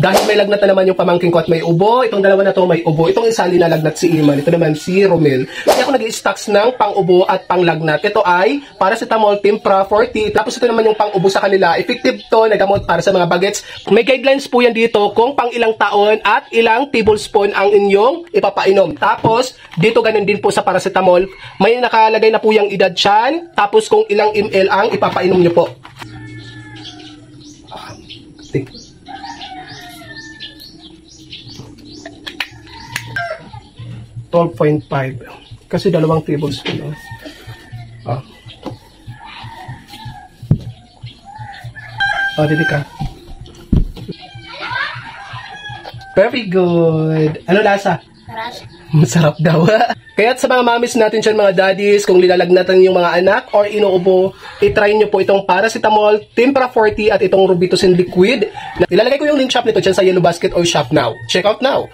Dahil may lagnat na naman yung pamangking ko at may ubo, itong dalawa na to may ubo. Itong isa linalagnat si Iman, ito naman si Romel. Kaya ako nag-i-stocks ng pang-ubo at pang-lagnat. Ito ay paracetamol Timpra 40. Tapos ito naman yung pang-ubo sa kanila. Effective to na gamot para sa mga bagets. May guidelines po yan dito kung pang ilang taon at ilang tablespoon ang inyong ipapainom. Tapos, dito ganun din po sa paracetamol. May nakalagay na po yung edad dyan. Tapos kung ilang ml ang ipapainom nyo po. 12.5 kasi 2 tablespoon. Dili ka. Very good. Ano lasa? Masarap daw. Kaya sa mga mamis natin dyan, mga daddies, kung nilalagnatan yung mga anak or inuubo, itry nyo po itong paracetamol, Timpra 40 at itong Robitussin liquid. Ilalagay ko yung link shop nito dyan sa Yellow Basket or Shop Now. Check out now.